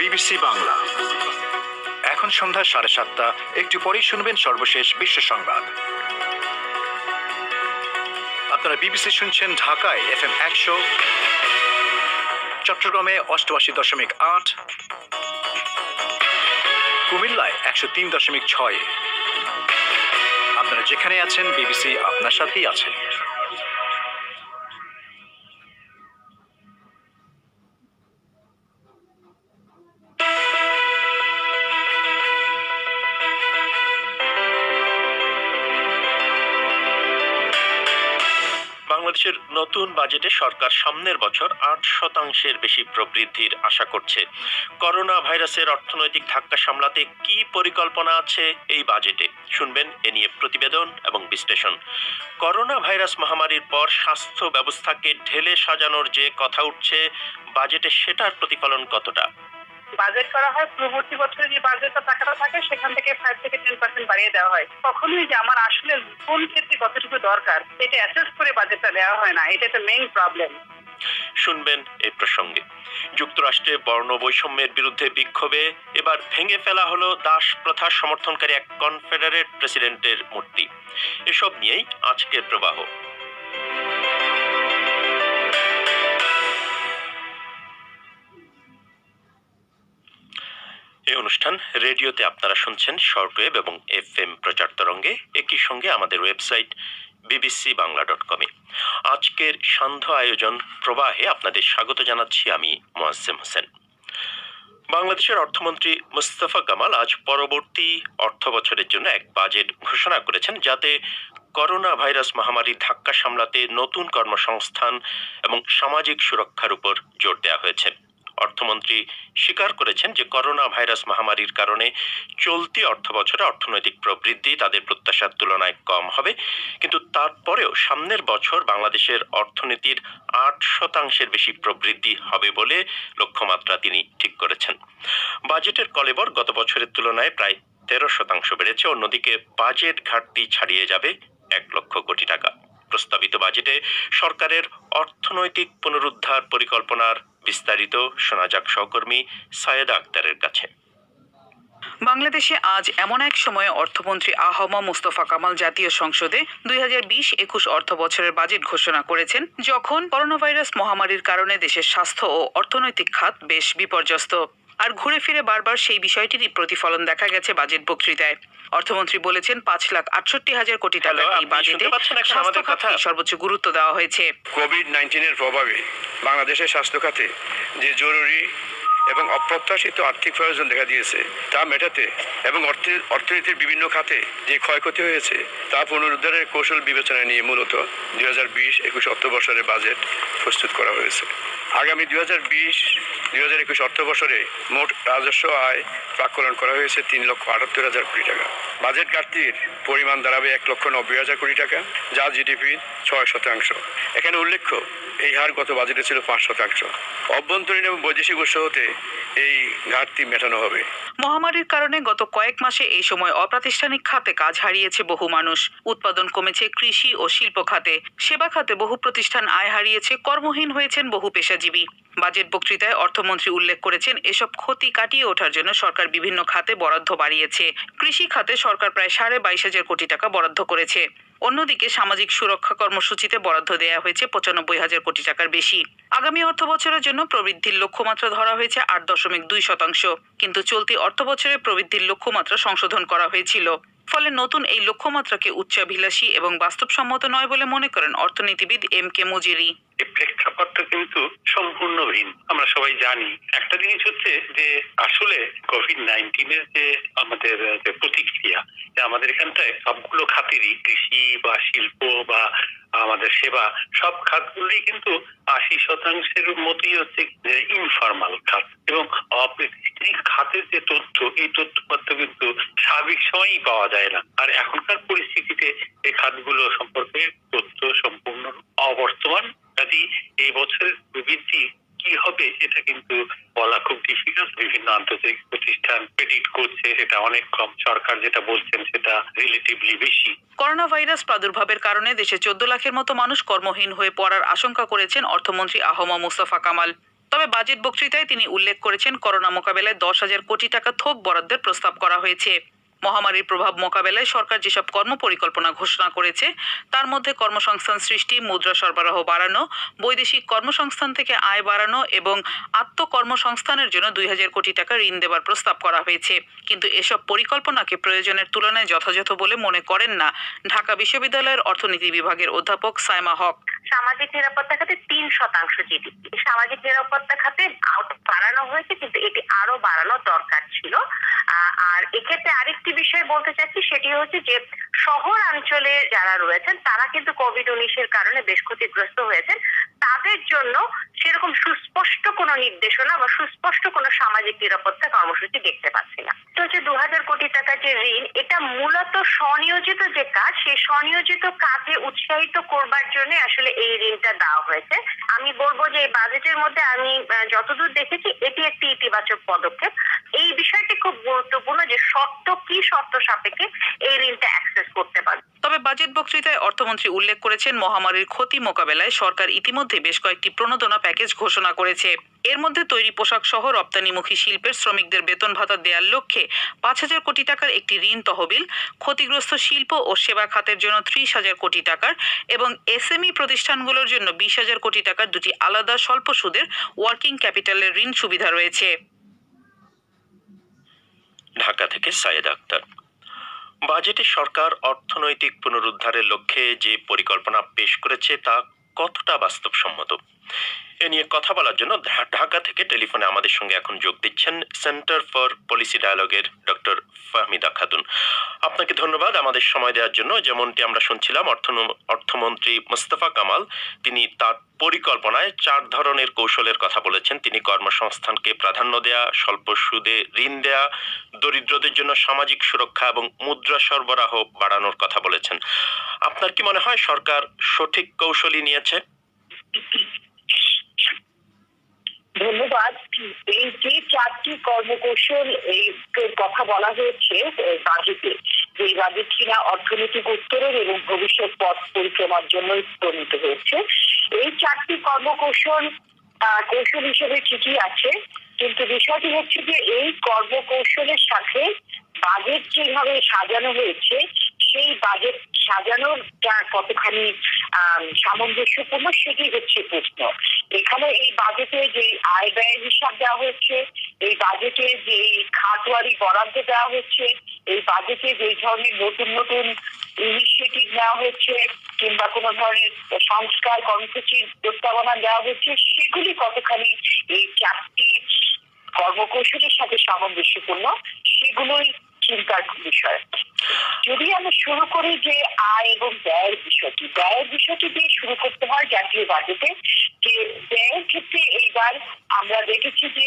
BBC Bangla. এখন সন্ধ্যা 7:30। একটু পরেই শুনবেন সর্বশেষ বিশ্ব সংবাদ। আপনারা বিবিসি শুনছেন ঢাকায় FM 100, চট্টগ্রামে 88.8, কুমিল্লায় 103.6। আপনারা যেখানে আছেন, বিবিসি আপনার সাথেই আছে। বাংলাদেশের নতুন বাজেটে সরকার সামনের বছর 8% বেশি প্রবৃদ্ধির আশা করছে। করোনা ভাইরাসের অর্থনৈতিক ধাক্কা সামলাতে কি পরিকল্পনা আছে এই বাজেটে, শুনবেন এ নিয়ে প্রতিবেদন এবং বিশ্লেষণ। করোনা ভাইরাস মহামারীর পর স্বাস্থ্য ব্যবস্থাকে ঢেলে সাজানোর যে কথা উঠছে, বাজেটে সেটার প্রতিফলন কতটা? বাজেট করা হয় পূর্ববর্তী বছরে যে বাজেটের টাকাটা থাকে সেখান থেকে 5 থেকে 10% বাড়িয়ে দেওয়া হয়। কখনোই যে আমার আসলে কোন ক্ষেত্রে কতটুকু দরকার এটা অ্যাসেস করে বাজেটটা দেওয়া হয় না, এটা একটা মেইন প্রবলেম। শুনবেন এই প্রসঙ্গে। যুক্তরাষ্ট্রে বর্ণ বৈষম্যের বিরুদ্ধে বিক্ষোভে এবার ভেঙে ফেলা হলো দাস প্রথা সমর্থনকারী এক কনফেডারেট প্রেসিডেন্টের মূর্তি। এসব নিয়েই আজকের প্রবাহ। এই অনুষ্ঠান রেডিওতে আপনারা শুনছেন শর্টওয়েভ এবং FM প্রচার তরঙ্গে, একই সঙ্গে আমাদের ওয়েবসাইট bbcbangla.com এ। আজকের সান্ধ্য আয়োজন প্রবাহে আপনাদের স্বাগত জানাচ্ছি আমি মোয়াজ্জেম হোসেন। বাংলাদেশের অর্থমন্ত্রী মুস্তফা কামাল আজ পরবর্তী অর্থ বছরের জন্য এক বাজেট ঘোষণা করেছেন, যাতে করোনা ভাইরাস মহামারীর ধাক্কা সামলাতে নতুন কর্মসংস্থান এবং সামাজিক সুরক্ষার উপর জোর দেওয়া হয়েছে। অর্থমন্ত্রী স্বীকার করেছেন যে করোনা ভাইরাস মহামারীর কারণে চলতি অর্থ বছরে অর্থনৈতিক প্রবৃদ্ধি তাদের প্রত্যাশার তুলনায় কম হবে, কিন্তু তারপরেও সামনের বছর বাংলাদেশের অর্থনীতির 8% বেশি প্রবৃদ্ধি হবে বলে লক্ষ্যমাত্রা তিনি ঠিক করেছেন। বাজেটের কলেবর গত বছরের তুলনায় প্রায় 13% বেড়েছে। অন্যদিকে বাজেট ঘাটতি ছাড়িয়ে যাবে 1 লক্ষ কোটি টাকা। প্রস্তাবিত বাজেটে সরকারের অর্থনৈতিক পুনরুদ্ধার পরিকল্পনার বিস্তারিত শোনা যাক সহকর্মী সায়েদা আক্তারের কাছে। বাংলাদেশে আজ এমন এক সময়ে অর্থমন্ত্রী আহম মুস্তফা কামাল জাতীয় সংসদে 2020-21 অর্থ বছরের বাজেট ঘোষণা করেছেন, যখন করোনাভাইরাস মহামারীর কারণে দেশের স্বাস্থ্য ও অর্থনৈতিক খাত বেশ বিপর্যস্ত। আর ঘুরে ফিরে বারবার সেই বিষয়টিরই প্রতিফলন দেখা গেছে বাজেট বক্তৃতায়। অর্থমন্ত্রী বলেছেন 5,68,000 কোটি টাকার এই বাজেটে স্বাস্থ্য খাতকে সর্বোচ্চ গুরুত্ব দেওয়া হয়েছে। কোভিড-19 প্রভাবে বাংলাদেশের স্বাস্থ্য খাতে যে জরুরি এবং অপ্রত্যাশিত আর্থিক প্রয়োজন দেখা দিয়েছে তা মেটাতে এবং অর্থনীতির বিভিন্ন খাতে যে ক্ষয়ক্ষতি হয়েছে তা পুনরুদ্ধারের কৌশল বিবেচনা নিয়ে মূলত 2020-21 অর্থ বছরের বাজেট প্রস্তুত করা হয়েছে। আগামী 2020-2021 অর্থ বছরে মোট রাজস্ব আয় প্রাক্কলন করা হয়েছে 3,78,000 কোটি টাকা। বাজেট ঘাটতির পরিমাণ দাঁড়াবে 1,90,000 কোটি টাকা, যা জিডিপির 6%। এখানে উল্লেখ্য, এই হার গত বাজেটে ছিল 5%। অভ্যন্তরীণ এবং বৈদেশিক উৎস হতে এই ঘাটতি মেটানো হবে। মহামারীর কারণে গত কয়েক মাসে এই সময় অপ্রাতিষ্ঠানিক খাতে কাজ হারিয়েছে বহু মানুষ। উৎপাদন কমেছে কৃষি ও শিল্প খাতে। সেবা খাতে বহু প্রতিষ্ঠান আয় হারিয়েছে, কর্মহীন হয়েছেন বহু পেশাজীবী। বাজেট বক্তৃতায় অর্থমন্ত্রী উল্লেখ করেছেন, এসব ক্ষতি কাটিয়ে ওঠার জন্য সরকার বিভিন্ন খাতে বরাদ্দ বাড়িয়েছে। কৃষি খাতে সরকার প্রায় 22,500 কোটি টাকা বরাদ্দ করেছে। অন্যদিকে সামাজিক সুরক্ষা কর্মসূচিতে বরাদ্দ দেওয়া হয়েছে 95,000 কোটি টাকার বেশি। আগামী অর্থ বছরের জন্য প্রবৃদ্ধির লক্ষ্যমাত্রা ধরা হয়েছে 8.2%, কিন্তু চলতি অর্থ বছরে প্রবৃদ্ধির লক্ষ্যমাত্রা সংশোধন করা হয়েছিল। ফলে নতুন এই লক্ষ্যমাত্রাকে উচ্চাভিলাষী এবং বাস্তবসম্মত নয় বলে মনে করেন অর্থনীতিবিদ MK মুজিরি। এই প্রেক্ষাপটটা কিন্তু সম্পূর্ণ ভিন্ন। আমরা সবাই জানি একটা জিনিস হচ্ছে যে আসলে কোভিড-19 যে আমাদের যে প্রতিক্রিয়া, যে আমাদের এখানটায় সবগুলো খাতেরই, কৃষি বা শিল্প বা আমাদের সেবা, সব খাতগুলোই কিন্তু 80% মতোই হচ্ছে যে ইনফর্মাল খাত, এবং অপ্রাতিষ্ঠানিক খাতের যে তথ্য, এই তথ্যপত্র কিন্তু স্বাভাবিক সময়ই পাওয়া যায় না। আর এখনকার পরিস্থিতিতে এই খাতগুলো সম্পর্কে তথ্য সম্পূর্ণ অবর্তমান। কাজেই এই বছরের প্রবৃদ্ধি কি হবে এটা কিন্তু বলা খুব ডিফিকাল্ট। বিভিন্ন আন্তর্জাতিক প্রতিষ্ঠান প্রেডিক্ট করছে সেটা অনেক কম, সরকার যেটা বলছেন সেটা রিলেটিভলি বেশি। করোনা ভাইরাস প্রাদুর্ভাবের কারণে দেশে 14 লাখের মতো মানুষ কর্মহীন হয়ে পড়ার আশঙ্কা করেছেন অর্থমন্ত্রী আহম মুস্তফা কামাল। তবে বাজেট বক্তৃতায় তিনি উল্লেখ করেছেন করোনা মোকাবেলায় 10,000 কোটি টাকা থোক বরাদ্দের প্রস্তাব করা হয়েছে। মহামারীর প্রভাব মোকাবেলায় সরকার যেসব কর্মপরিকল্পনা ঘোষণা করেছে তার মধ্যে কর্মসংস্থান সৃষ্টি, মুদ্রা সরবরাহ বাড়ানো, বৈদেশিক কর্মসংস্থান থেকে আয় বাড়ানো এবং আত্মকর্মসংস্থানের জন্য 2,000 কোটি টাকা ঋণ দেবার প্রস্তাব করা হয়েছে। কিন্তু এসব পরিকল্পনাকে প্রয়োজনের তুলনায় যথাযথ বলে মনে করেন না ঢাকা বিশ্ববিদ্যালয়ের অর্থনীতি বিভাগের অধ্যাপক সাইমা হক। সামাজিক নিরাপত্তা খাতে 3% জিডিপি সামাজিক নিরাপত্তা খাতে বাড়ানো হয়েছে, কিন্তু এটি আরো বাড়ানো দরকার ছিল। আর এক্ষেত্রে আরেকটি বিষয় বলতে চাচ্ছি, সেটি হচ্ছে যে শহরাঞ্চলে যারা রয়েছেন তারা কিন্তু কোভিড-19 কারণে বেশ ক্ষতিগ্রস্ত হয়েছেন। তাদের জন্য সেরকম সুস্পষ্ট কোনো নির্দেশনা বা সুস্পষ্ট কোনো সামাজিক নিরাপত্তা কর্মসূচি দেখতে পাচ্ছি না। তো হচ্ছে 2,000 কোটি টাকা যে ঋণ, এটা মূলত স্বনিয়োজিত যে কাজ, সেই স্বনিয়োজিত কাজে উৎসাহিত করবার জন্য আসলে এই ঋণটা দেওয়া হয়েছে। আমি বলবো যে এই বাজেটের মধ্যে আমি যতদূর দেখেছি এটি একটি ইতিবাচক পদক্ষেপ। এই বিষয়টি খুব গুরুত্বপূর্ণ যে কি শর্ত সাপেক্ষে এই ঋণটা অ্যাক্সেস করতে পারবে। তবে বাজেট বক্তৃতায় অর্থমন্ত্রী উল্লেখ করেছেন মহামারীর ক্ষতি মোকাবেলায় সরকার ইতিমধ্যে বেশ কয়েকটি প্রণোদনা প্যাকেজ ঘোষণা করেছে। এর মধ্যে তৈরি পোশাক সহ রপ্তানিমুখী শিল্পের শ্রমিকদের বেতন ভাতা দেওয়ার লক্ষ্যে 5,000 কোটি টাকার একটি ঋণ তহবিল, ক্ষতিগ্রস্ত শিল্প ও সেবা খাতের জন্য 30,000 কোটি টাকার এবং এসএমই প্রতিষ্ঠানগুলোর জন্য 20,000 কোটি টাকার দুটি আলাদা স্বল্প সুদের ওয়ার্কিং ক্যাপিটালের ঋণ সুবিধা রয়েছে। ঢাকা থেকে সাইয়েদ আক্তার। বাজেটে সরকার অর্থনৈতিক পুনরুদ্ধারের লক্ষ্যে যে পরিকল্পনা পেশ করেছে তা কতটা বাস্তবসম্মত, এ নিয়ে কথা বলার জন্য ঢাকা থেকে টেলিফোনে আমাদের সঙ্গে এখন যোগ দিচ্ছেন সেন্টার ফর পলিসি ডায়ালগের ডক্টর ফাহমিদা খাতুন। আপনাকে ধন্যবাদ আমাদের সময় দেওয়ার জন্য। যেমনটি আমরা শুনছিলাম, অর্থমন্ত্রী মোস্তফা কামাল তিনি তার পরিকল্পনায় 4 ধরনের কৌশলের কথা বলেছেন। তিনি কর্মসংস্থানকে প্রাধান্য দেয়া, স্বল্প সুদে ঋণ দেয়া, দরিদ্রদের জন্য সামাজিক সুরক্ষা এবং মুদ্রা সরবরাহ বাড়ানোর কথা বলেছেন। আপনার কি মনে হয় সরকার সঠিক কৌশলই নিয়েছে? ধন্যবাদ। এই যে 4টি কর্মকৌশল এই কথা বলা হয়েছে বাজেটে, যে বাজেট কিনা অর্থনৈতিক উত্তরণ এবং ভবিষ্যৎ পথ পরিক্রমার জন্য প্রণীত হয়েছে, এই 4টি কর্মকৌশল কৌশল হিসেবে ঠিকই আছে, কিন্তু বিষয়টি হচ্ছে যে এই কর্মকৌশলের সাথে বাজেট যেভাবে সাজানো হয়েছে সেই বাজেট সাজানোটা কতখানি সামঞ্জস্যপূর্ণ সেটি হচ্ছে প্রশ্ন। এখানে এই বাজেটে যে আয় ব্যয়ের হিসাব দেওয়া হচ্ছে, এই বাজেটে যে খাতওয়ারি বরাদ্দ দেওয়া হচ্ছে, এই বাজেটে যে ধরনের নতুন নতুন ইনিশিয়েটিভ নেওয়া হচ্ছে কিংবা কোনো ধরনের সংস্কার কর্মসূচির প্রস্তাবনা দেওয়া হচ্ছে, সেগুলি কতখানি এই 4টি কর্মকৌশলের সাথে সামঞ্জস্যপূর্ণ সেগুলোই চিন্তার বিষয়। যদি আমি শুরু করি যে আয় এবং ব্যয়ের বিষয়টি দিয়ে শুরু করতে হয় জাতীয় বাজেটে। যে ব্যয়ের ক্ষেত্রে এইবার আমরা দেখেছি যে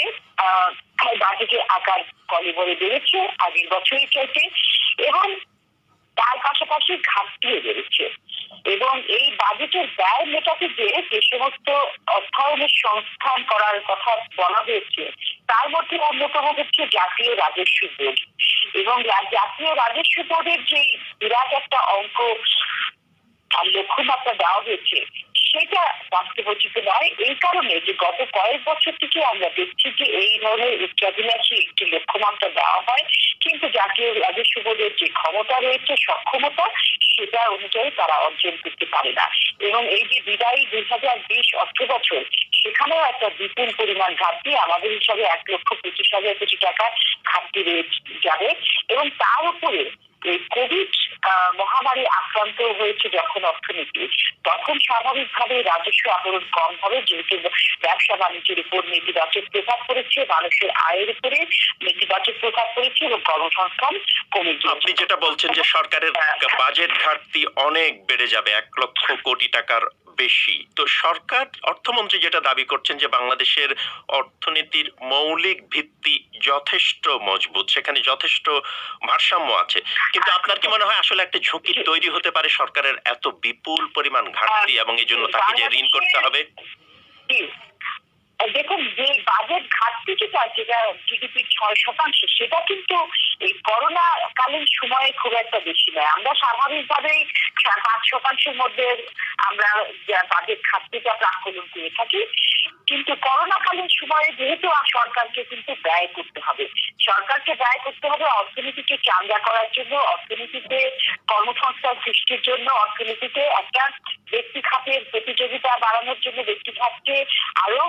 বাজেটের আকার কলেবরে বেড়েছে আগের বছরের চাইতে, এবং তার পাশাপাশি ঘাটতিও বেড়েছে। এবং এই বাজেটের ব্যয় মেটাতে যে সমস্ত অর্থায়নের সংস্থান করার কথা বলা হয়েছে তার মধ্যে অন্যতম হচ্ছে জাতীয় রাজস্ব বোর্ড। এবং জাতীয় রাজস্ব বোর্ডের যে বিরাট একটা অঙ্ক লক্ষ্যমাত্রা দেওয়া হয়েছে সেটা বাস্তবচিত নয়, এই কারণে যে গত কয়েক বছর থেকে আমরা দেখছি যে এই ধরনের উচ্চাভিলাষী একটি লক্ষ্যমাত্রা দেওয়া হয়, কিন্তু জাতীয় রাজস্ব বোর্ডের যে ক্ষমতা রয়েছে, সক্ষমতা, সেটা অনুযায়ী তারা অর্জন করতে পারে না। এবং এই যে বিদায়ী 2020 অর্থ বছর, সেখানেও একটা বিপুল পরিমাণ ঘাটতি, আমাদের হিসাবে 1,25,000 কোটি টাকা ঘাটতি রয়ে যাবে। এবং তার উপরে এই কোভিড মহামারী আক্রান্ত হয়েছে যখন অর্থনীতি, তখন স্বাভাবিকভাবে রাজস্ব আহরণ কম হবে, যেহেতু ব্যবসা বাণিজ্যের উপর নেতিবাচক প্রভাব পড়েছে, মানুষের আয়ের উপরে নেতিবাচক প্রভাব পড়েছে এবং কর্মসংস্থান কমে গিয়েছে। আপনি যেটা বলছেন যে সরকারের বাজেট ঘাটতি অনেক বেড়ে যাবে, 1,00,000 কোটি টাকার বেশি, তো সরকার অর্থমন্ত্রী যেটা দাবি করছেন যে বাংলাদেশের অর্থনীতির মৌলিক ভিত্তি যথেষ্ট মজবুত, সেখানে যথেষ্ট ভারসাম্য আছে, কিন্তু আপনার কি মনে হয় আসলে একটা ঝুঁকি তৈরি হতে পারে সরকারের এত বিপুল পরিমাণ ঘাটতি এবং এই জন্য তাকে যে ঋণ করতে হবে? দেখুন, যে বাজেট ঘাটতি যেটা জিডিপির 6%, সেটা কিন্তু এই করোনা কালীন সময়ে খুব একটা বেশি নয়। আমরা স্বাভাবিকভাবেই 5%-এর মধ্যে আমরা বাজেট ঘাটতিটা প্রাক্কলন করে থাকি। কিন্তু করোনাকালীন সময়ে যেহেতু সরকারকে কিন্তু ব্যয় করতে হবে, সরকারকে ব্যয় করতে হবে অর্থনীতিকে চাঙ্গা করার জন্য, অর্থনীতিতে কর্মসংস্থান সৃষ্টির জন্য, অর্থনীতিতে একটা ব্যক্তি খাতের প্রতিযোগিতা বাড়ানোর জন্য, ব্যক্তি খাতকে আরো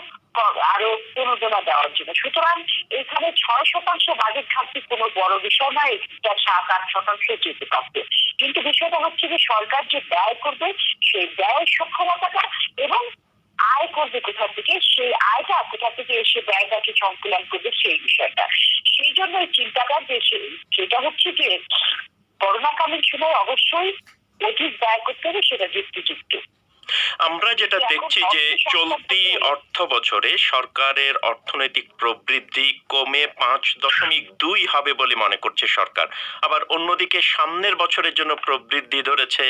আরো প্রণোদনা দেওয়ার জন্য। সুতরাং এখানে 6% বাজেট ঘাটতি কোনো বড় বিষয় নয়, এটা 7-8% যেতে পারবে। কিন্তু বিষয়টা হচ্ছে যে সরকার যে ব্যয় করবে সেই ব্যয় সক্ষমতাটা এবং আয় করবে কোথা থেকে, সেই আয়টা কোথা থেকে এসে ব্যয়টাকে সংকুলন করবে সেই বিষয়টা। সেই জন্য এই চিন্তাটা যে সেটা হচ্ছে যে করোনাকালীন সময় অবশ্যই অধিক ব্যয় করতে হবে, সেটা যুক্তিযুক্ত। আমরা যেটা দেখছি যে চলতি অর্থ বছরে সরকারের অর্থনৈতিক প্রবৃদ্ধি কমে 5.2 হবে বলে মনে করছে সরকার। আবার অন্যদিকে সামনের বছরের জন্য প্রবৃদ্ধি ধরেছে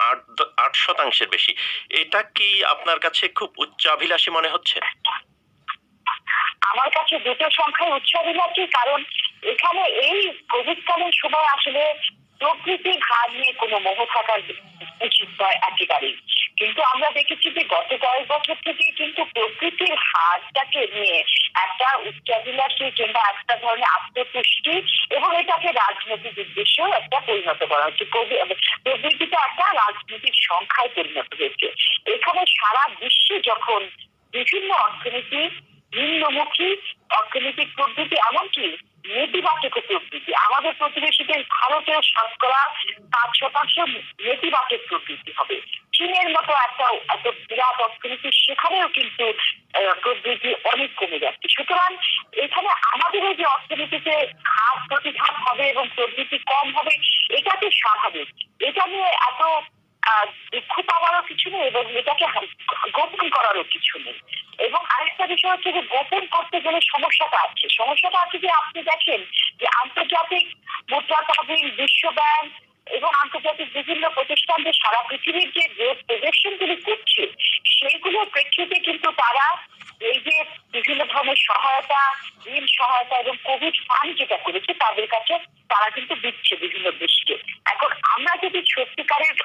8% বেশি। এটা কি আপনার কাছে খুব উচ্চাভিলাষী মনে হচ্ছে? আমার কাছে দুটো সংখ্যায় উচ্চাভিলাষী, কারণ এখানে এই কোভিডকালীন সময় আসলে প্রকৃতির হার নিয়ে কোনো মোহ থাকার উচিত নয় একেবারেই। কিন্তু আমরা দেখেছি যে গত কয়েক বছর থেকে কিন্তু প্রকৃতির হারটাকে নিয়ে একটা উচ্চাভিলাষী কিংবা একটা ধরনের আত্মতুষ্টি এবং এটাকে রাজনৈতিক উদ্দেশ্যেও একটা পরিণত করা হচ্ছে। প্রবৃত্তিটা একটা রাজনৈতিক সংখ্যায় পরিণত হয়েছে। এখানে সারা বিশ্বে যখন বিভিন্ন অর্থনীতি নিম্নমুখী অর্থনৈতিক প্রবৃত্তি, এমনকি নেতিবাচক প্রবৃত্তি, আমাদের প্রতিবেশীদের ভারতের 5% নেতিবাচক প্রবৃত্তি হবে। চীনের মতো একটা বিরাট অর্থনীতি, সেখানেও কিন্তু প্রবৃত্তি অনেক কমে যাচ্ছে। সুতরাং এখানে আমাদের এই যে অর্থনীতিতে ঘাত প্রতিঘাত হবে এবং প্রবৃত্তি কম হবে, এটা তো স্বাভাবিক। এটা নিয়ে এত দুঃখ পাওয়ারও কিছু নেই এবং এটাকে গোপন করারও কিছু নেই। এবং আরেকটা বিষয় হচ্ছে যে গোপন করতে গেলে সমস্যাটা আছে যে আপনি দেখেন যে আন্তর্জাতিক মুদ্রা তহবিল, বিশ্ব ব্যাংক এবং আন্তর্জাতিক বিভিন্ন প্রতিষ্ঠান যে সারা পৃথিবীর যে প্রজেকশন গুলি করছে, সেইগুলোর প্রেক্ষিতে কিন্তু তারা এই যে বিভিন্ন ধরনের সহায়তা, ঋণ সহায়তা এবং কোভিড ফান্ড যেটা করেছে তাদের কাছে তারা কিন্তু দিচ্ছে বিভিন্ন দেশকে। এখন আমরা যদি সত্যিকারের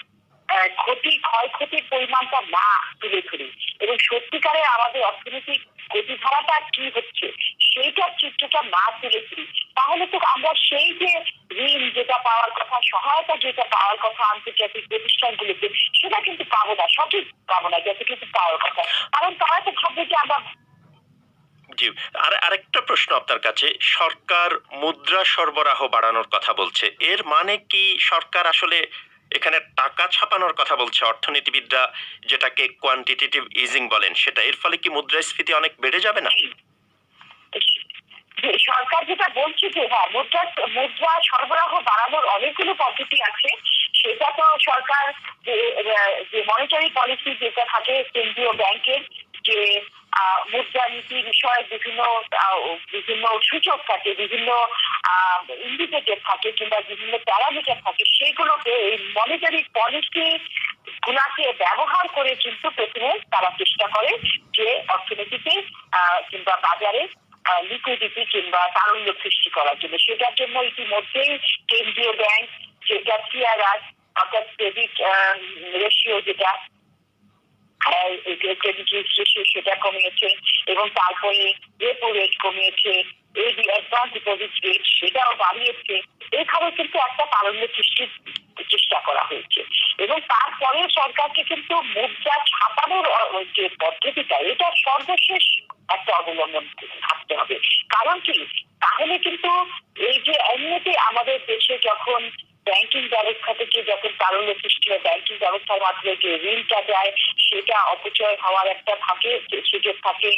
ক্ষয়ক্ষতির পরিমাণটা না তুলে ধরি এবং সত্যিকারের আমাদের অর্থনৈতিক গতিধারাটা কি হচ্ছে সেইটার চিত্রটা না তুলে ধরি, তাহলে তো আমরা সেই যে ঋণ যেটা পাওয়ার কথা, সহায়তা যেটা পাওয়ার কথা আন্তর্জাতিক প্রতিষ্ঠানগুলোতে, সেটা কিন্তু পাবো না, সঠিক পাবো না যতটুকু পাওয়ার কথা। কারণ তারা তো ভাববে যে আমরা। জি, আরেকটা প্রশ্ন আপনার কাছে। সরকার মুদ্রা সরবরাহ বাড়ানোর কথা বলছে, এর মানে কি সরকার আসলে এখানে টাকা ছাপানোর কথা বলছে? অর্থনীতিবিদরা যেটাকে কোয়ান্টিটেটিভ ইজিং বলেন সেটা, এর ফলে কি মুদ্রাস্ফীতি অনেক বেড়ে যাবে না? সরকার যেটা বলছে যে হ্যাঁ, মুদ্রা সরবরাহ বাড়ানোর অনেকগুলো পদ্ধতি আছে। সেটা তো সরকার যে মনিটারি পলিসি যেটা থাকে কেন্দ্রীয় ব্যাংকের, যে মুদ্রানীতি বিষয়ে বিভিন্ন সূচক থাকে, বিভিন্ন ইন্ডিকেটর থাকে কিংবা বিভিন্ন প্যারামিটার থাকে, সেগুলোকে এই মনিটারি পলিসি গুলাকে ব্যবহার করে কিন্তু প্রথমে তারা চেষ্টা করে যে অর্থনীতিতে কিংবা বাজারে লিকুইডিটি কিংবা তারল্য সৃষ্টি করার জন্য। সেটার জন্য ইতিমধ্যেই কেন্দ্রীয় ব্যাংক যেটা সিআরআর অর্থাৎ ক্রেডিট রেশিও, যেটা ক্রেডিট রেশিও সেটা কমিয়েছে এবং তারপরে রেপো রেট কমিয়েছে, অ্যাডভান্স ডিপোজিট রেট সেটাও বাড়িয়েছে। এইভাবে কিন্তু একটা তারল্য সৃষ্টির চেষ্টা করা হয়েছে এবং তারপরে সরকারকে কিন্তু মুদ্রা ছাপানোর যে পদ্ধতিটা, এটা সর্বশেষ একটা অবলম্বন থাকতে হবে। কারণ কি, তাহলে কিন্তু এই যে এমনিতে আমাদের দেশে যখন ব্যাংকিং ব্যবস্থা থেকে যখন তারল্য সৃষ্টি হয়, ব্যাংকিং ব্যবস্থার মাধ্যমে যে ঋণটা যায় সেটা অপচয় হওয়ার একটা সুযোগ থাকে,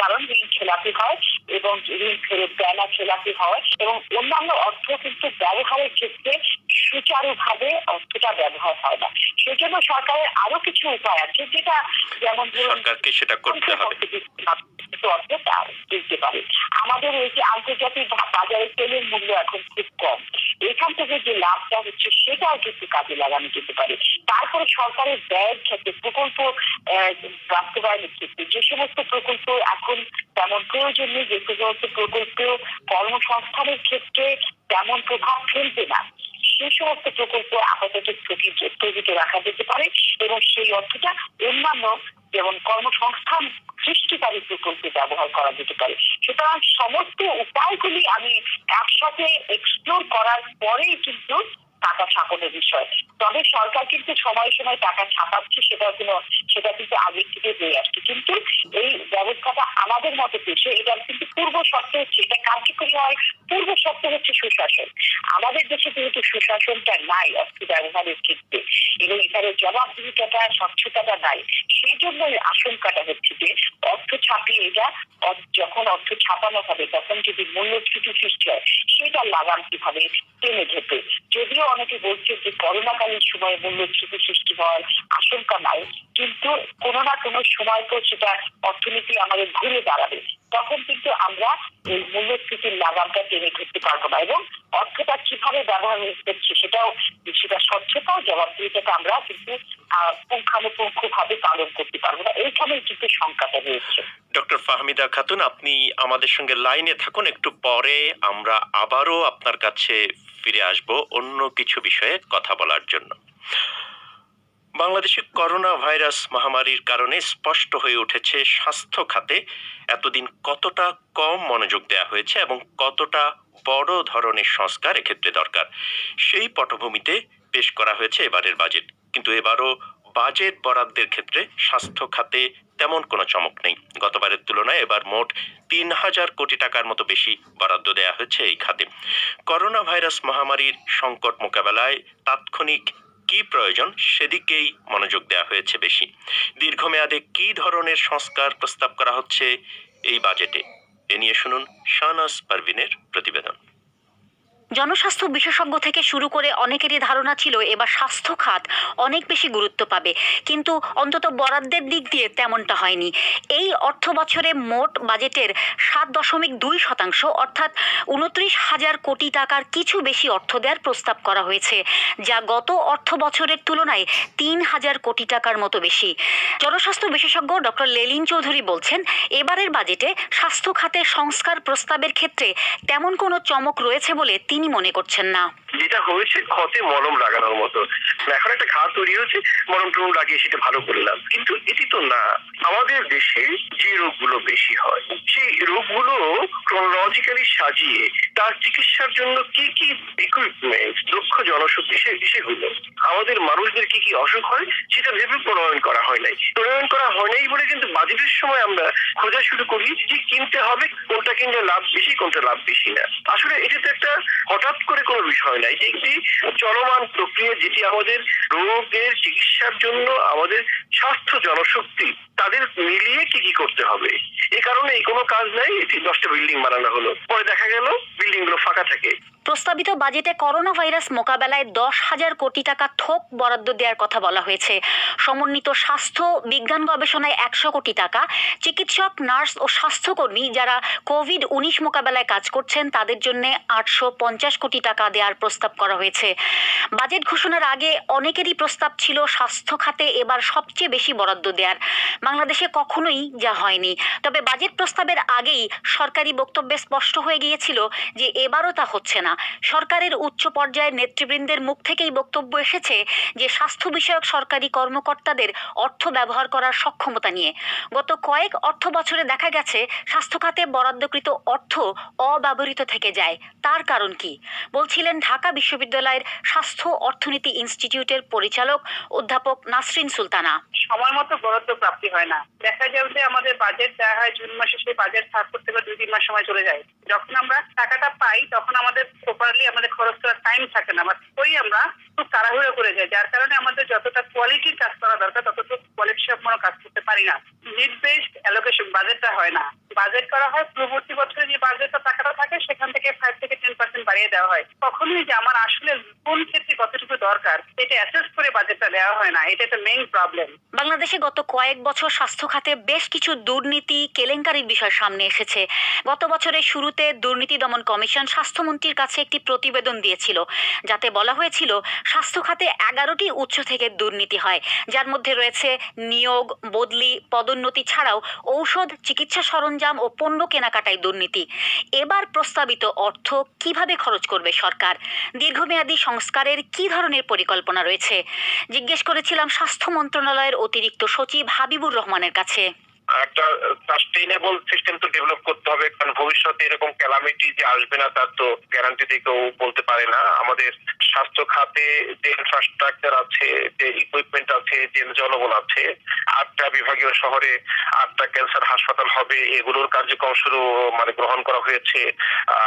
কারণ ঋণ খেলাপি হয় এবং ঋণ ফেরত দেয় না, খেলাপি হয় এবং অন্যান্য অর্থ কিন্তু ব্যবহারের ক্ষেত্রে সুচারুভাবে অর্থটা ব্যবহার হয় না। সেজন্য সরকারের আরো কিছু উপায় আছে, যেটা যেমন সরকারকে সেটা করতে হবে। দিতে পারে। আমাদের এই যে আন্তর্জাতিক বাজারে তেলের মূল্য এখন খুব কম, এখান থেকে যে লাভটা হচ্ছে সেটাও কিন্তু কাজে লাগানো যেতে পারে। তারপরে সরকারের ব্যয়ের ক্ষেত্রে, প্রকল্প বাস্তবায়নের ক্ষেত্রে যে সমস্ত প্রকল্প এখন তেমন প্রয়োজন নেই, যে সমস্ত প্রকল্প কর্মসংস্থানের ক্ষেত্রে তেমন প্রভাব ফেলবে না, সেই সমস্ত প্রকল্প আপাতত স্থগিত রাখা যেতে পারে এবং সেই অর্থটা অন্যান্য যেমন কর্মসংস্থান সৃষ্টিকারী প্রকল্পে ব্যবহার করা যেতে পারে। সুতরাং সমস্ত উপায়গুলি আমি একসাথে এক্সপ্লোর করার পরেই কিন্তু টাকা ছাপানোর বিষয়। তবে সরকার কিন্তু সময় সময় টাকা ছাপাচ্ছে, সেটা কিন্তু আগের থেকে হয়ে আসছে। কিন্তু এই ব্যবস্থাটা আমাদের মতো দেশে এটার কিন্তু পূর্ব শর্ত হচ্ছে, এটা কার্যকরী হয় পূর্ব শর্ত হচ্ছে সুশাসন। আমাদের দেশে যেহেতু সুশাসনটা নাই অর্থ ব্যবহারের ক্ষেত্রে এবং এখানে জবাবদিহিতাটা স্বচ্ছতাটা নাই, সেই জন্য আশঙ্কাটা হচ্ছে যে অর্থ ছাপিয়ে যখন অর্থ ছাপানো হবে তখন যদি মূল্যস্ফীতি সৃষ্টি হয় সেটার লাগাম কিভাবে টেনে ধরবে। যদিও অনেকে বলছে যে করোনাকালীন সময়ে মূল্যস্ফীতি সৃষ্টি হওয়ার আশঙ্কা নাই, কিন্তু কোনো না কোনো সময় তো সেটা অর্থনীতি আমাদের ঘুরে দাঁড়াবে, তখন কিন্তু আমরা এই মূল্যস্ফীতির লাগামটা টেনে ধরতে পারবো না এবং অর্থটা কিভাবে ব্যবহার হচ্ছে সেটা স্বচ্ছতা জবাবদিহিতাকে আমরা কিন্তু পুঙ্খানুপুঙ্খ ভাবে পালন করতে পারবো না। এইখানে কিন্তু শঙ্কাটা রয়েছে। ডক্টর ফাহমিদা খাতুন, আপনি আমাদের সঙ্গে লাইনে থাকুন, একটু পরে আমরা আবারও আপনার কাছে ফিরে আসব অন্য কিছু বিষয়ে কথা বলার জন্য। বাংলাদেশে করোনা ভাইরাস মহামারীর কারণে স্পষ্ট হয়ে উঠেছে স্বাস্থ্য খাতে এতদিন কতটা কম মনোযোগ দেওয়া হয়েছে এবং কতটা বড় ধরনের সংস্কার এক্ষেত্রে দরকার। সেই পটভূমিতে পেশ করা হয়েছে এবারের বাজেট, কিন্তু এবারও বাজেট বরাদ্দের ক্ষেত্রে স্বাস্থ্য খাতে তেমন কোনো চমক নেই। গতবারের তুলনায় এবার মোট ৩,০০০ কোটি টাকার মতো বেশি বরাদ্দ দেওয়া হয়েছে এই খাতে। করোনা ভাইরাস মহামারীর সংকট মোকাবেলায় তাৎক্ষণিক কি প্রয়োজন সেদিকেই মনোযোগ দেওয়া হয়েছে বেশি। দীর্ঘমেয়াদে কি ধরনের সংস্কার প্রস্তাব করা হচ্ছে এই বাজেটে, এ নিয়ে শুনুন শাহনাজ পারভিনের প্রতিবেদন। জনস্বাস্থ্য বিশেষজ্ঞ থেকে শুরু করে অনেকেরই ধারণা ছিল এবার স্বাস্থ্য খাত অনেক বেশি গুরুত্ব পাবে, কিন্তু অন্তত বরাদ্দের দিক দিয়ে তেমনটা হয়নি। এই অর্থ বছরে মোট বাজেটের ৭.২% অর্থাৎ ২৯,০০০ কোটি টাকার কিছু বেশি অর্থ দেওয়ার প্রস্তাব করা হয়েছে, যা গত অর্থ বছরের তুলনায় ৩,০০০ কোটি টাকার মতো বেশি। জনস্বাস্থ্য বিশেষজ্ঞ ডক্টর লেলিন চৌধুরী বলছেন, এবারের বাজেটে স্বাস্থ্য খাতে সংস্কার প্রস্তাবের ক্ষেত্রে তেমন কোনো চমক রয়েছে বলে তিনি মনে করছেন না। যেটা হয়েছে ক্ষতে মলম লাগানোর মতো, এখন একটা খাত তৈরি হচ্ছে, মলম টলম লাগিয়ে সেটা ভালো করলাম, কিন্তু এটি তো না। আমাদের দেশে যে রোগগুলো বেশি হয় সেই রোগগুলো ক্রোনোলজিক্যালি সাজিয়ে তার চিকিৎসার জন্য কি কি ইকুইপমেন্ট, দক্ষ জনশক্তি, সেগুলো আমাদের মানুষদের কি কি অসুখ হয় সেটা ভেবে প্রণয়ন করা হয় নাই। প্রণয়ন করা হয় নাই বলে কিন্তু বাজেটের সময় আমরা খোঁজা শুরু করি যে কিনতে হবে, কোনটা কিনলে লাভ বেশি, কোনটা লাভ বেশি না। আসলে এটা তো একটা হঠাৎ করে কোনো বিষয় নাই, একটি চলমান প্রক্রিয়া, যেটি আমাদের রোগের চিকিৎসার জন্য আমাদের স্বাস্থ্য জনশক্তি তাদের মিলিয়ে কি কি করতে হবে। এই কারণে এই কোনো কাজ নাই, এটি 10টা বিল্ডিং বানানো হলো, পরে দেখা গেল বিল্ডিং গুলো ফাঁকা থাকে। প্রস্তাবিত বাজেটে করোনা ভাইরাস মোকাবেলায় 10,০০০ কোটি টাকা থোক বরাদ্দ দেওয়ার কথা বলা হয়েছে। সমন্বিত স্বাস্থ্য বিজ্ঞান গবেষণায় 100 কোটি টাকা, চিকিৎসক, নার্স ও স্বাস্থ্যকর্মী যারা কোভিড-19 মোকাবেলায় কাজ করছেন তাদের জন্য 850 কোটি টাকা দেওয়ার প্রস্তাব করা হয়েছে। বাজেট ঘোষণার আগে অনেকেরই প্রস্তাব ছিল স্বাস্থ্য খাতে এবার সবচেয়ে বেশি বরাদ্দ দেওয়ার। বাংলাদেশে কখনোই যা হয়নি। তবে বাজেট প্রস্তাবের আগেই সরকারি বক্তব্যে স্পষ্ট হয়ে গিয়েছিল যে এবারও তা হচ্ছে না। সরকারের উচ্চ পর্যায়ের নেতৃবৃন্দের মুখ থেকেই বক্তব্য এসেছে যে স্বাস্থ্য বিষয়ক সরকারি কর্মকর্তাদের অর্থ ব্যবহার করার সক্ষমতা নিয়ে। গত কয়েক অর্থ বছরে দেখা গেছে স্বাস্থ্য খাতে বরাদ্দকৃত অর্থ অব্যবহৃত থেকে যায়। তার কারণ কি, বলছিলেন ঢাকা বিশ্ববিদ্যালয়ের স্বাস্থ্য অর্থনীতি ইনস্টিটিউটের পরিচালক অধ্যাপক নাসরিন সুলতানা। সময় মতো বরাদ্দ প্রাপ্তি হয় না। দেখা যাবে যে আমাদের বাজেট দেওয়া হয় জুন মাসে, সেই বাজেট সাফ করতে গেলে 2-3 মাস সময় চলে যায়। যখন আমরা টাকাটা পাই তখন আমাদের প্রপারলি আমাদের খরচ করার টাইম থাকে না, আমরা খুব তাড়াহুড়ো করে যাই, যার কারণে আমাদের যতটা কোয়ালিটির কাজ করা দরকার ততটুকু কোয়ালিটি সম্পন্ন কাজ করতে পারি না। নিড বেসড অ্যালোকেশন বাজেটটা হয় না। বাজেট করা হয় পূর্ববর্তী বছরে যে বাজেটটা টাকাটা থাকে সেখান থেকে 5 থেকে 10% বাড়িয়ে দেওয়া হয়। কখনোই যে আমার আসলে কোন ক্ষেত্রে কতটুকু দরকার এটা অ্যাসেস করে বাজেটটা দেওয়া হয় না। এটা একটা মেইন প্রবলেম। বাংলাদেশে গত কয়েক বছর স্বাস্থ্য খাতে বেশ কিছু দুর্নীতি, কেলেঙ্কারির বিষয় সামনে এসেছে। গত বছরের শুরুতে দুর্নীতি দমন কমিশন স্বাস্থ্যমন্ত্রীর কাছে একটি প্রতিবেদন দিয়েছিল, যাতে বলা হয়েছিল স্বাস্থ্য খাতে 11টি উৎস থেকে দুর্নীতি হয়, যার মধ্যে রয়েছে নিয়োগ, বদলি, পদোন্নতি ছাড়াও ঔষধ, চিকিৎসা সরঞ্জাম ও পণ্য কেনাকাটায় দুর্নীতি। এবার প্রস্তাবিত অর্থ কিভাবে খরচ করবে সরকার? দীর্ঘমেয়াদী সংস্কার সংস্কারের কী ধরনের পরিকল্পনা রয়েছে জিজ্ঞেস করেছিলাম স্বাস্থ্য মন্ত্রণালয়ের অতিরিক্ত সচিব হাবিবুর রহমানের কাছে। একটা সাস্টেইনেবল সিস্টেম তো ডেভেলপ করতে হবে, কারণ ভবিষ্যতে এরকম ক্যালামিটি যে আসবে না তার তো গ্যারান্টি কেউ বলতে পারে না। আমাদের স্বাস্থ্য খাতে যে ইনফ্রাস্ট্রাকচার আছে, যে ইকুইপমেন্ট আছে, যে জনবল আছে, 8টা বিভাগীয় শহরে 8টা ক্যান্সার হাসপাতাল হবে, এগুলোর কার্যক্রম শুরু গ্রহণ করা হয়েছে।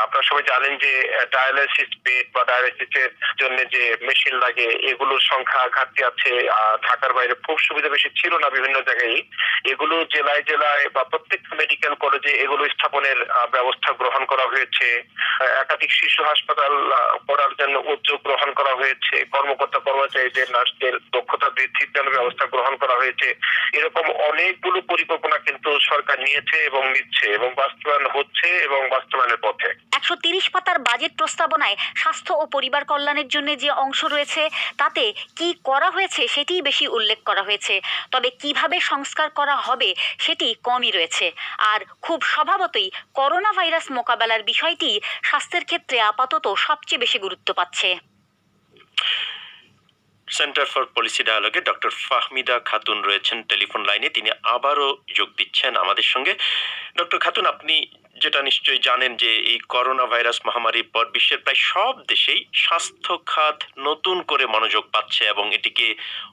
আপনারা সবাই জানেন যে ডায়ালাইসিস বেড বা ডায়ালাইসিসের জন্য যে মেশিন লাগে এগুলোর সংখ্যা ঘাটতি আছে। ঢাকার বাইরে খুব সুবিধা বেশি ছিল না বিভিন্ন জায়গায়। এগুলো জেলায় বা প্রত্যেকটা মেডিকেল কলেজে এগুলো স্থাপনের ব্যবস্থা গ্রহণ করা হয়েছে। একাধিক শিশু হাসপাতাল করার জন্য উদ্যোগ গ্রহণ করা হয়েছে। কর্মকর্তা কর্মচারীদের নার্সদের দক্ষতা বৃদ্ধির জন্য ব্যবস্থা গ্রহণ করা হয়েছে। এরকম অনেকগুলো পরিকল্পনা কিন্তু সরকার নিয়েছে এবং নিচ্ছে এবং বাস্তবায়ন হচ্ছে এবং বাস্তবায়নের পথে। 130 পাতার বাজেট প্রস্তাবনায় স্বাস্থ্য ও পরিবার কল্যাণের জন্য যে অংশ রয়েছে তাতে কি করা হয়েছে সেটিই বেশি উল্লেখ করা হয়েছে, তবে কিভাবে সংস্কার করা হবে সেটি কমই রয়েছে। আর খুব স্বভাবতই করোনা ভাইরাস মোকাবেলার বিষয়টি স্বাস্থ্যের ক্ষেত্রে আপাতত সবচেয়ে বেশি গুরুত্ব পাচ্ছে। সেন্টার ফর পলিসি ডায়ালগে ডক্টর ফাহমিদা খাতুন রয়েছেন টেলিফোন লাইনে, তিনি আবারও যোগ দিচ্ছেন আমাদের সঙ্গে। ডক্টর খাতুন, আপনি যেটা নিশ্চয়ই জানেন যে এই করোনা ভাইরাস মহামারীর পর বিশ্বের প্রায় সব দেশেই স্বাস্থ্য খাত নতুন করে মনোযোগ পাচ্ছে এবং এটিকে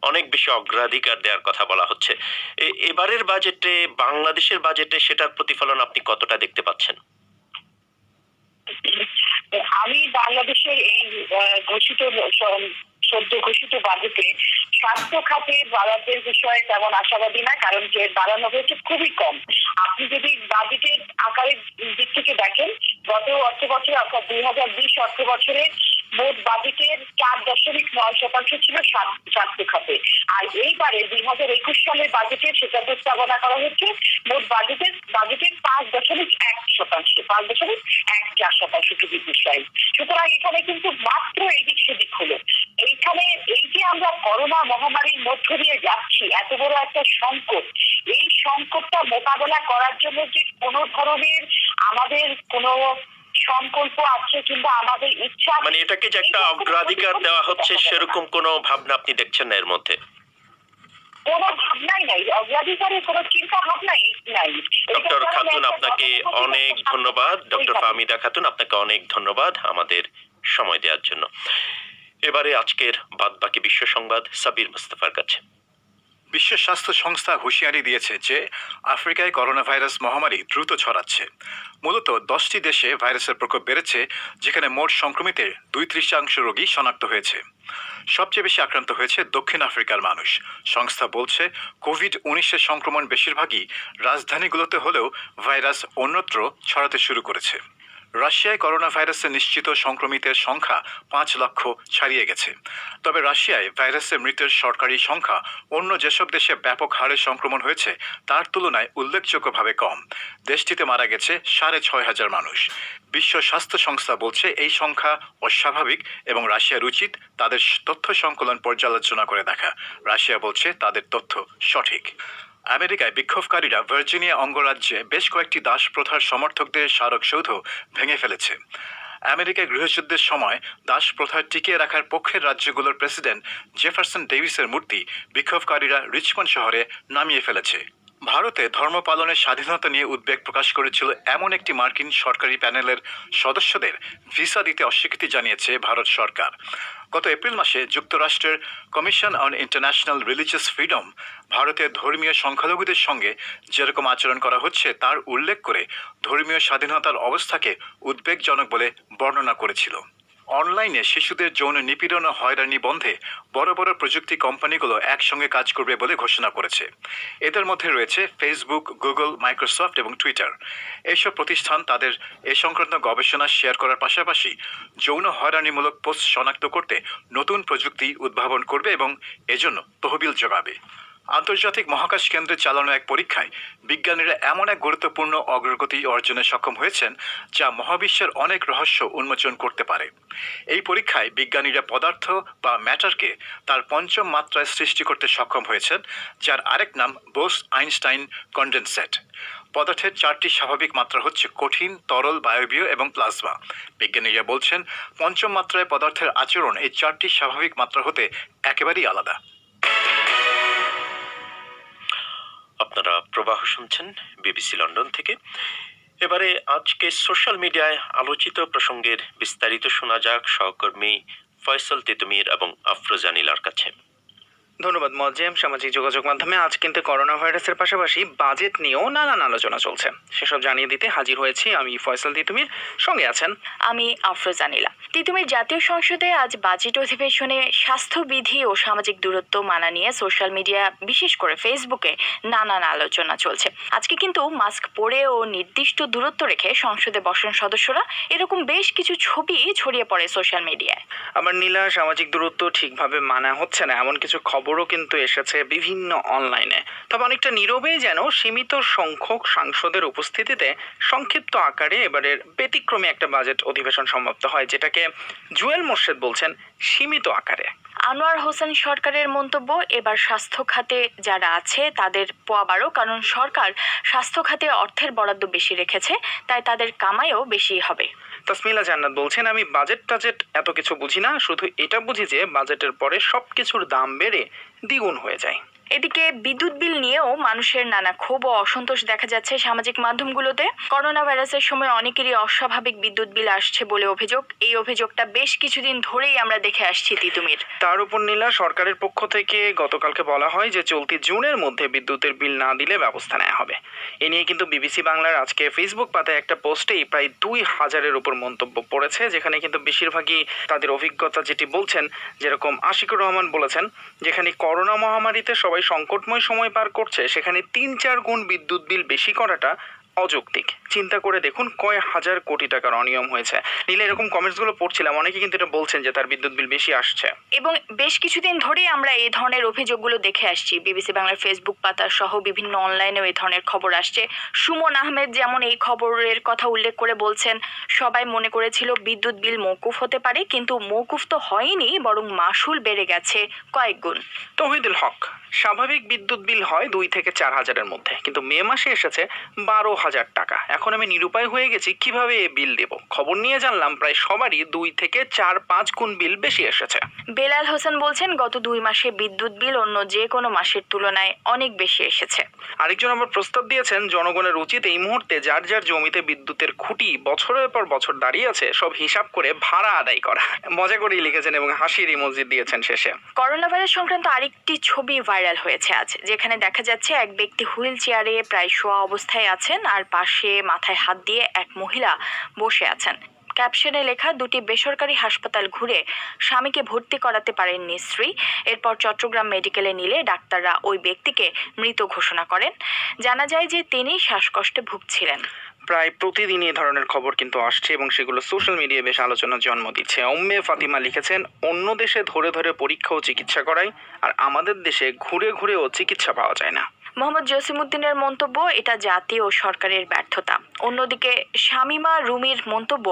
অনেক বেশি অগ্রাধিকার দেওয়ার কথা বলা হচ্ছে। এবারের বাজেটে, বাংলাদেশের বাজেটে সেটার প্রতিফলন আপনি কতটা দেখতে পাচ্ছেন? আমি বাংলাদেশের এই সদ্য ঘোষিত বাজেটে স্বাস্থ্য খাতে বরাদ্দের বিষয়ে তেমন আশাবাদী না, কারণ যে বাড়ানো হয়েছে খুবই কম। আপনি যদি বাজেটের আকারের দিক থেকে দেখেন, গত অর্থ বছরে অর্থাৎ 2020 অর্থ বছরে মোট বাজেটের 4.9% ছিল স্বাস্থ্য খাতে। আর এইবারে 2021 সালের বাজেটে সেটা প্রস্তাবনা করা হচ্ছে মোট বাজেটের 5.1%, 5.14% টু বি প্রিসাইজ। সুতরাং এখানে কিন্তু মাত্র এদিক সেদিক হলো। এইখানে এই যে আমরা করোনা মহামারীর মধ্য দিয়ে যাচ্ছি, এত বড় একটা সংকট, এই সংকটটা মোকাবেলা করার জন্য যে কোনো ধরনের আমাদের কোনো সংকল্প আছে কিংবা আমাদের ইচ্ছা, এটাকে যে একটা অগ্রাধিকার দেওয়া হচ্ছে সেরকম কোনো ভাবনা আপনি দেখছেন না এর মধ্যে? কোনো ভাবনাই নাই, অগ্রাধিকারের কোনো চিন্তা ভাবনাই নাই। ডক্টর খাতুন, আপনাকে অনেক ধন্যবাদ। ডক্টর ফাহমিদা খাতুন, আপনাকে অনেক ধন্যবাদ আমাদের সময় দেওয়ার জন্য। এবারে আজকের বাদবাকি বিশ্ব সংবাদ সাবির মুস্তাফার কাছে। বিশ্ব স্বাস্থ্য সংস্থা হুঁশিয়ারি দিয়েছে যে আফ্রিকায় করোনা ভাইরাস মহামারী দ্রুত ছড়াচ্ছে। মূলত 10টি দেশে ভাইরাসের প্রকোপ বেড়েছে, যেখানে মোট সংক্রমিতের 32% রোগী শনাক্ত হয়েছে। সবচেয়ে বেশি আক্রান্ত হয়েছে দক্ষিণ আফ্রিকার মানুষ। সংস্থা বলছে কোভিড-19 সংক্রমণ বেশিরভাগই রাজধানীগুলোতে হলেও ভাইরাস অন্যত্র ছড়াতে শুরু করেছে। রাশিয়ায় করোনা ভাইরাসে নিশ্চিত সংক্রমিতের সংখ্যা 5 লক্ষ ছাড়িয়ে গেছে। তবে রাশিয়ায় ভাইরাসে মৃতের সরকারি সংখ্যা অন্য যেসব দেশে ব্যাপক হারে সংক্রমণ হয়েছে তার তুলনায় উল্লেখযোগ্যভাবে কম। দেশটিতে মারা গেছে 6,500 মানুষ। বিশ্ব স্বাস্থ্য সংস্থা বলছে এই সংখ্যা অস্বাভাবিক এবং রাশিয়ার উচিত তাদের তথ্য সংকলন পর্যালোচনা করে দেখা। রাশিয়া বলছে তাদের তথ্য সঠিক। আমেরিকায় বিক্ষোভকারীরা ভার্জিনিয়া অঙ্গরাজ্যে বেশ কয়েকটি দাস প্রথার সমর্থকদের স্মারকসৌধ ভেঙে ফেলেছে। আমেরিকায় গৃহযুদ্ধের সময় দাস প্রথা টিকিয়ে রাখার পক্ষের রাজ্যগুলোর প্রেসিডেন্ট জেফারসন ডেভিসের মূর্তি বিক্ষোভকারীরা রিচমন্ড শহরে নামিয়ে ফেলেছে। ভারতে ধর্ম পালনের স্বাধীনতা নিয়ে উদ্বেগ প্রকাশ করেছিল এমন একটি মার্কিন সরকারি প্যানেলের সদস্যদের ভিসা দিতে অস্বীকৃতি জানিয়েছে ভারত সরকার। গত এপ্রিল মাসে যুক্তরাষ্ট্রের commission on international religious freedom ভারতের ধর্মীয় সংখ্যালঘুদের সঙ্গে যেরকম আচরণ করা হচ্ছে তার উল্লেখ করে ধর্মীয় স্বাধীনতার অবস্থাকে উদ্বেগজনক বলে বর্ণনা করেছিল। অনলাইনে শিশুদের যৌন নিপীড়ন ও হয়রানি বন্ধে বড় বড় প্রযুক্তি কোম্পানিগুলো একসঙ্গে কাজ করবে বলে ঘোষণা করেছে। এদের মধ্যে রয়েছে ফেসবুক, গুগল, মাইক্রোসফট এবং টুইটার। এইসব প্রতিষ্ঠান তাদের এ সংক্রান্ত গবেষণা শেয়ার করার পাশাপাশি যৌন হয়রানিমূলক পোস্ট শনাক্ত করতে নতুন প্রযুক্তি উদ্ভাবন করবে এবং এজন্য তহবিল জোগাবে। আন্তর্জাতিক মহাকাশ কেন্দ্রে চালানো এক পরীক্ষায় বিজ্ঞানীরা এমন এক গুরুত্বপূর্ণ অগ্রগতি অর্জনে সক্ষম হয়েছেন যা মহাবিশ্বের অনেক রহস্য উন্মোচন করতে পারে। এই পরীক্ষায় বিজ্ঞানীরা পদার্থ বা ম্যাটারকে তার পঞ্চম মাত্রায় সৃষ্টি করতে সক্ষম হয়েছেন, যার আরেক নাম বোস-আইনস্টাইন কনডেনসেট। পদার্থের 4টি স্বাভাবিক মাত্রা হচ্ছে কঠিন, তরল, বায়বীয় এবং প্লাজমা। বিজ্ঞানীরা বলছেন পঞ্চম মাত্রায় পদার্থের আচরণ এই 4টি স্বাভাবিক মাত্রা হতে একেবারেই আলাদা। আপনারা প্রবাহ শুনছেন বিবিসি লন্ডন থেকে। এবারে আজকে সোশ্যাল মিডিয়ায় আলোচিত প্রসঙ্গের বিস্তারিত শোনা যাক সহকর্মী ফয়সাল তিতুমির এবং আফরোজা নীলার কাছে। ধন্যবাদ মজ্জেম। সামাজিক যোগাযোগ মাধ্যমে আজ কিন্তু করোনা ভাইরাসের পাশাপাশি বাজেট নিয়েও নানান আলোচনা চলছে। সেসব জানিয়ে দিতে হাজির হয়েছি আমি ফয়সাল তিতুমির, সঙ্গে আছেন আমি আফরোজা নীলা। তিতুমির, জাতীয় সংসদে আজ বাজেট অধিবেশনে স্বাস্থ্যবিধি ও সামাজিক দূরত্ব মানা নিয়ে সোশ্যাল মিডিয়া, বিশেষ করে ফেসবুকে নানান আলোচনা চলছে। আজকে কিন্তু মাস্ক পরে ও নির্দিষ্ট দূরত্ব রেখে সংসদে বসেন সদস্যরা, এরকম বেশ কিছু ছবি ছড়িয়ে পড়ে সোশ্যাল মিডিয়ায়। আবার নীলা, সামাজিক দূরত্ব ঠিকভাবে মানা হচ্ছে না এমন কিছু খবরও কিন্তু এসেছে বিভিন্ন অনলাইনে। তবে অনেকটা নীরবেই যেন সীমিত সংখ্যক সাংসদের উপস্থিতিতে সংক্ষিপ্ত আকারে এবারের ব্যতিক্রমী একটা বাজেট অধিবেশন সমাপ্ত হয়, যেটাকে জুয়েল মোর্শেদ বলছেন সীমিত আকারে। আনোয়ার হোসেন সরকারের মন্তব্য, এবার স্বাস্থ্য খাতে যারা আছে তাদের পোয়াবারও, কারণ সরকার স্বাস্থ্য খাতে অর্থের বরাদ্দ বেশি রেখেছে, তাই তাদের কামাইও বেশি হবে। তাসমিলা জান্নাত বলছেন, আমি বাজেট এত কিছু বুঝি না, শুধু এটা বুঝি যে বাজেটের পরে সবকিছুর দাম বেড়ে দ্বিগুণ হয়ে যায়। এদিকে বিদ্যুৎ বিল নিয়েও মানুষের নানা ক্ষোভ ও অসন্তোষ দেখা যাচ্ছে সামাজিক মাধ্যমগুলোতে। করোনা ভাইরাসের সময় অনেকেরই অস্বাভাবিক বিদ্যুৎ বিল আসছে বলে অভিযোগ। এই অভিযোগটা বেশ কিছুদিন ধরেই আমরা দেখে আসছি তিতুমির। তার উপর নীলা, সরকারের পক্ষ থেকে গতকালকে বলা হয় যে চলতি জুনের মধ্যে বিদ্যুতের বিল না দিলে ব্যবস্থা নেওয়া হবে। এ নিয়ে কিন্তু বিবিসি বাংলার আজকে ফেসবুক পাতায় একটা পোস্টেই প্রায় 2000-এর উপর মন্তব্য পড়েছে, যেখানে কিন্তু বেশিরভাগই তাদের অভিজ্ঞতা যেটি বলছেন। যেরকম আশিকুর রহমান বলেছেন, যেখানে করোনা মহামারীতে সবাই সংকটময় সময় পার করছে, সেখানে 3-4 গুণ বিদ্যুৎ বিল বেশি করাটা অযৌক্তিক। চিন্তা করে দেখুন কয় হাজার কোটি টাকার অনিয়ম হয়েছে। নীলা, এরকম কমেন্টসগুলো পড়ছিলাম, অনেকে কিন্তু এটা বলছেন যে তার বিদ্যুৎ বিল বেশি আসছে। এবং বেশ কিছুদিন ধরেই আমরা এই ধরনের অভিযোগগুলো দেখে আসছি। বিবিসি বাংলার ফেসবুক পাতা সহ বিভিন্ন অনলাইনেও এই ধরনের খবর আসছে। সুমন আহমেদ যেমন এই খবরের কথা উল্লেখ করে বলছেন, সবাই মনে করেছিল বিদ্যুৎ বিল মওকুফ হতে পারে, কিন্তু মওকুফ তো হয়নি, বরং মাসুল বেড়ে গেছে কয়েক গুণ। তৌহিদুল হক, স্বাভাবিক বিদ্যুৎ বিল হয় 2 থেকে 4 হাজারের মধ্যে, কিন্তু মে মাসে এসেছে 12,000 টাকা। এখন আমি নিরুপায় হয়ে গেছি, কিভাবে এ বিল দেব। খবর নিয়ে জানলাম প্রায় সবারই 2 থেকে 4-5 গুণ বিল বেশি এসেছে। বেলাল হোসেন বলছেন, গত 2 মাসে বিদ্যুৎ বিল অন্য যে কোনো মাসের তুলনায় অনেক বেশি এসেছে। আরেকজন আবার প্রস্তাব দিয়েছেন, জনগণের উচিত এই মুহূর্তে যার যার জমিতে বিদ্যুতের খুঁটি বছরের পর বছর দাঁড়িয়ে আছে সব হিসাব করে ভাড়া আদায় করা। মজা করেই লিখেছেন এবং হাসির ইমোজি দিয়েছেন শেষে। করোনা ভাইরাস সংক্রান্ত আরেকটি ছবি ভাইরাল হয়েছে আজ, যেখানে দেখা যাচ্ছে এক ব্যক্তি হুইল চেয়ারে প্রায় শোয়া অবস্থায় আছেন, আর পাশে মাথায় হাত দিয়ে এক মহিলা বসে আছেন। ক্যাপশনে লেখা, 2টি বেসরকারি হাসপাতাল ঘুরে স্বামীকে ভর্তি করাতে পারেননি স্ত্রী। এরপর চট্টগ্রাম মেডিকেলে নিলে ডাক্তাররা ওই ব্যক্তিকে মৃত ঘোষণা করেন। জানা যায় যে তিনি শ্বাসকষ্টে ভুগছিলেন। প্রায় প্রতিদিন এই ধরনের খবর কিন্তু আসছে এবং সেগুলো সোশ্যাল মিডিয়ায় বেশ আলোচনার জন্ম দিচ্ছে। উম্মে ফাতিমা লিখেছেন, অন্য দেশে ধরে ধরে পরীক্ষা ও চিকিৎসা করায়, আর আমাদের দেশে ঘুরে ঘুরেও চিকিৎসা পাওয়া যায় না। মোহাম্মদ জসিমউদ্দিনের মন্তব্য, এটা জাতি ও সরকারের ব্যর্থতা। অন্যদিকে শামিমা রুমির মন্তব্য,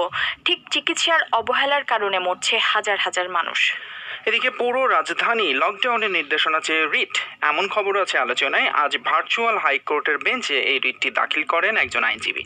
ঠিক চিকিৎসার অবহেলার কারণে মরছে হাজার হাজার মানুষ। এদিকে পুরো রাজধানী লকডাউনের নির্দেশনা চেয়ে রিট, এমন খবর আছে আলোচনায়। আজ ভার্চুয়াল হাইকোর্টের বেঞ্চে এই রিটটি দাখিল করেন একজন আইনজীবী।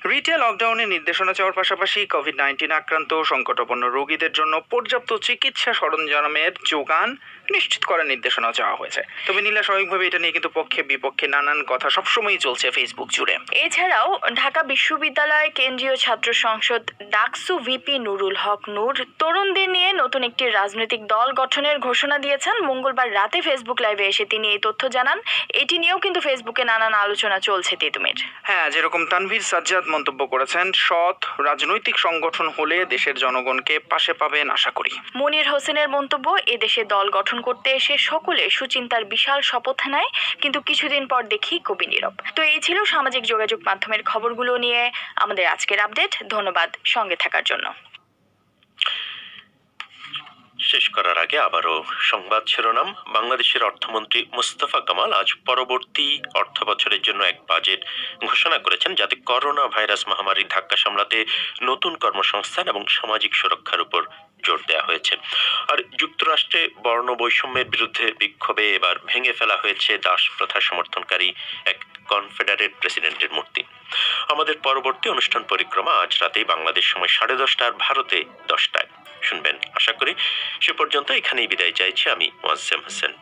রিটে লকডাউনের নির্দেশনা চাওয়ার পাশাপাশি কোভিড-19 আক্রান্ত সংকটাপন্ন রোগীদের জন্য পর্যাপ্ত চিকিৎসা সরঞ্জামের যোগান নিশ্চিত করার নির্দেশনা চাওয়া হয়েছে। তবে নীলা, স্বাভাবিকভাবে এটা নিয়ে কিন্তু পক্ষে বিপক্ষে নানান কথা সবসময়ই চলছে ফেসবুক জুড়ে। এছাড়াও ঢাকা বিশ্ববিদ্যালয় কেন্দ্রীয় ছাত্র সংসদ ডাকসু ভিপি নুরুল হক নূর তরুণদের নিয়ে নতুন একটি রাজনৈতিক দল গঠনের ঘোষণা দিয়েছেন। মঙ্গলবার রাতে ফেসবুক লাইভে এসে তিনি এই তথ্য জানান। এটি নিয়েও কিন্তু ফেসবুকে নানান আলোচনা চলছে তিতুমির। হ্যাঁ, যেরকম তানভীর সাজ্জাদ মন্তব্য করেছেন, সৎ রাজনৈতিক সংগঠন হলে দেশের জনগণকে পাশে পাবেন আশা করি। মনির হোসেনের মন্তব্য, এদেশে দল গঠন করতে এসে সকলে সুচিন্তার বিশাল শপথ নেয়, কিন্তু কিছুদিন পর দেখি কবি নীরব। তো এই ছিল সামাজিক যোগাযোগ মাধ্যমের খবরগুলো নিয়ে আমাদের আজকের আপডেট। ধন্যবাদ সঙ্গে থাকার জন্য। শেষ করার আগে আবারও সংবাদ শিরোনাম। বাংলাদেশের অর্থমন্ত্রী মুস্তফা কামাল আজ পরবর্তী অর্থ বছরের জন্য এক বাজেট ঘোষণা করেছেন, যাতে করোনা ভাইরাস মহামারীর ধাক্কা সামলাতে নতুন কর্মসংস্থান এবং সামাজিক সুরক্ষার উপর জোর দেওয়া হয়েছে। আর যুক্তরাষ্ট্রে বর্ণ বৈষম্যের বিরুদ্ধে বিক্ষোভে এবার ভেঙে ফেলা হয়েছে দাস প্রথা সমর্থনকারী এক কনফেডারেট প্রেসিডেন্টের মূর্তি। আমাদের পরবর্তী অনুষ্ঠান পরিক্রমা আজ রাতেই বাংলাদেশ সময় 10:30 আর ভারতে 10টায় শুনবেন আশা করি। সে পর্যন্ত এখানেই বিদায় চাইছি আমি, মোয়াজ্জেম হোসেন।